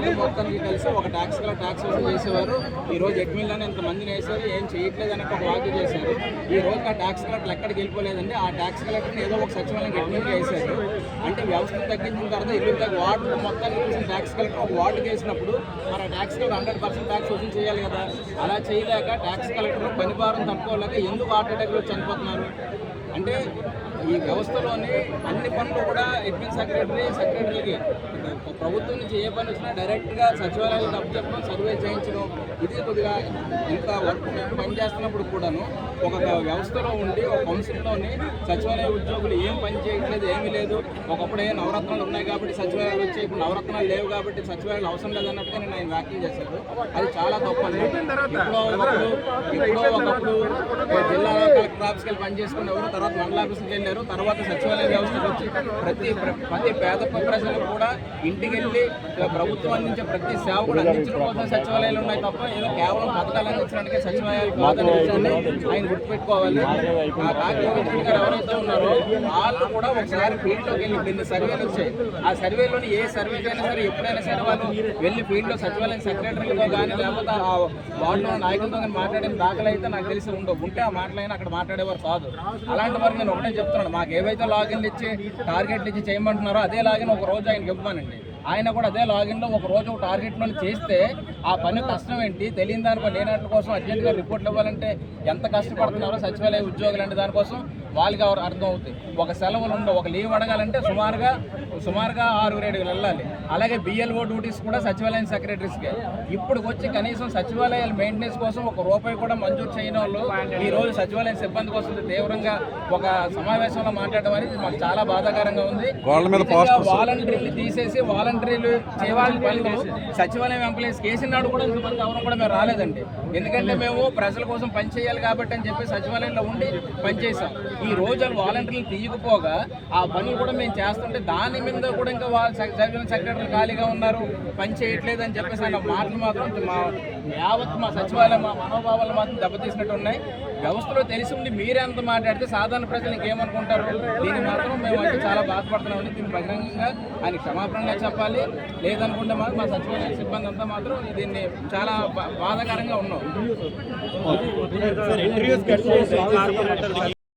Ward మొత్తానికి కలిసి ఒక ట్యాక్స్ వసూలు చేసేవారు. ఈ రోజు ఎడ్మిన్లని ఎంతమందిని వేశారు, ఏం చేయట్లేదు అని ఒక వాక్యం చేశారు. ఈ రోజు ఆ ట్యాక్స్ కలెక్టర్ ఎక్కడికి వెళ్ళిపోలేదండి. ఆ ట్యాక్స్ కలెక్టర్ని ఏదో ఒక సచివాలయం ఎడ్మిన్గా వేశారు. అంటే వ్యవస్థను తగ్గించిన తర్వాత ఇల్లు వార్డు మొత్తానికి చూసిన ట్యాక్స్ కలెక్టర్ ఒక వార్డుకి వేసినప్పుడు మన ట్యాక్స్ కలెక్టర్ 100% ట్యాక్స్ వసూలు చేయాలి కదా. అలా చేయలేక ట్యాక్స్ కలెక్టర్ పని భారం తప్పుకోలేక ఎందుకు హార్ట్ అటాక్లో చనిపోతున్నారు అంటే ఈ వ్యవస్థలోని అన్ని పనులు కూడా అడ్మిన్ సెక్రటరీలకి ప్రభుత్వం నుంచి ఏ పని వచ్చినా డైరెక్ట్గా సచివాలయాలకు అప్పచెప్పడం, సర్వే చేయించడం. ఇది కొద్దిగా ఇంత వర్క్ మేము పనిచేస్తున్నప్పుడు కూడాను ఒక వ్యవస్థలో ఉండి ఒక కౌన్సిల్లోని సచివాలయ ఉద్యోగులు ఏం పని చేయట్లేదు, ఏమీ లేదు. ఒకప్పుడు నవరత్నాలు ఉన్నాయి కాబట్టి సచివాలయాలు వచ్చాయి, ఇప్పుడు నవరత్నాలు లేవు కాబట్టి సచివాలయాలు అవసరం లేదన్నట్టుగా నేను ఆయన వ్యాఖ్యలు చేశారు. అది చాలా తప్పు అండి. ఒకప్పుడు జిల్లా కలెక్టర్ ఆఫీస్కి వెళ్ళి పని చేసుకునేవారు, తర్వాత మండల ఆఫీస్కి వెళ్ళారు, తర్వాత సచివాలయ వ్యవస్థకు వచ్చి ప్రతి పేద ప్రజలకు కూడా ఇంటికి వెళ్ళి ప్రభుత్వం అందించే ప్రతి సేవ కూడా అందించడం కోసం సచివాలయాలు ఉన్నాయి తప్ప ఏదో కేవలం పథకాలు అందించడానికి సచివాలయాలు కాదని విషయాన్ని ఆయన గుర్తుపెట్టుకోవాలి. కాకినాడ గారు ఎవరైతే ఉన్నారో వాళ్ళు కూడా ఒకసారి ఫీల్డ్లోకి వెళ్ళి కొన్ని సర్వేలు వచ్చాయి. ఆ సర్వేలోని ఏ సర్వేకైనా సరే ఎప్పుడైనా సరే వాళ్ళు వెళ్ళి ఫీల్డ్లో సచివాలయం సెక్రటరీలతో కానీ లేకపోతే ఆ వార్డులో నాయకులతో కానీ మాట్లాడిన దాఖలు అయితే నాకు తెలిసి ఉంటే ఆ మాటలైనా అక్కడ మాట్లాడేవారు కాదు. అలాంటి వారు నేను ఒకటే చెప్తున్నాను, మాకు ఏవైతే లాగిన్లు ఇచ్చి టార్గెట్లు ఇచ్చి చేయమంటున్నారో అదే లాగిన్ ఒక రోజు ఆయనకి ఇవ్వమానండి. ఆయన కూడా అదే లాగిన్లో ఒక రోజు ఒక టార్గెట్లో చేస్తే ఆ పని కష్టం ఏంటి తెలియని దానిపై లేనట్ల కోసం అర్జెంటుగా రిపోర్ట్లు ఇవ్వాలంటే ఎంత కష్టపడుతున్నారో సచివాలయ ఉద్యోగులు అంటే దానికోసం వాళ్ళకి అర్థం అవుతాయి. ఒక సెలవులు ఉండవు, ఒక లీవ్ అడగాలంటే సుమారుగా 6-7 వెళ్ళాలి. అలాగే బిఎల్ఓ డ్యూటీస్ కూడా సచివాలయం సెక్రటరీస్కే. ఇప్పుడు వచ్చి కనీసం సచివాలయాల మెయింటెనెన్స్ కోసం ₹1 కూడా మంజూరు చేయని వాళ్ళు ఈ రోజు సచివాలయం సిబ్బంది కోసం తీవ్రంగా ఒక సమావేశంలో మాట్లాడడం అనేది మాకు చాలా బాధాకరంగా ఉంది. వాలంటీర్లు తీసేసి వాలంటీర్లు చేయాలని పనులు సచివాలయం ఎంప్లాయీస్ కేసినాడు కూడా ఇంతమంది ఎవరు కూడా మేము రాలేదండి. ఎందుకంటే మేము ప్రజల కోసం పనిచేయాలి కాబట్టి అని చెప్పి సచివాలయంలో ఉండి పనిచేసాం. ఈ రోజు వాలంటీర్లు తీయకపోగా ఆ పనులు కూడా మేము చేస్తుంటే దాని మీద కూడా ఇంకా సెక్రటరీలు ఖాళీగా ఉన్నారు, పని చేయట్లేదు అని చెప్పేసి ఆయన మాటలు మాత్రం మా సచివాలయం మా మనోభావాలు మాత్రం దెబ్బతీసినట్టు ఉన్నాయి. వ్యవస్థలో తెలిసి ఉండి మీరే అంత మాట్లాడితే సాధారణ ప్రజలు ఇంకేమనుకుంటారు. దీన్ని మాత్రం మేము అంటే చాలా బాధపడుతున్నామండి. దీన్ని బహిరంగంగా ఆయన క్షమాపణగా చెప్పాలి. లేదనుకుంటే మాత్రం మా సచివాలయ సిబ్బంది అంతా మాత్రం దీన్ని చాలా బాధాకరంగా ఉన్నాం.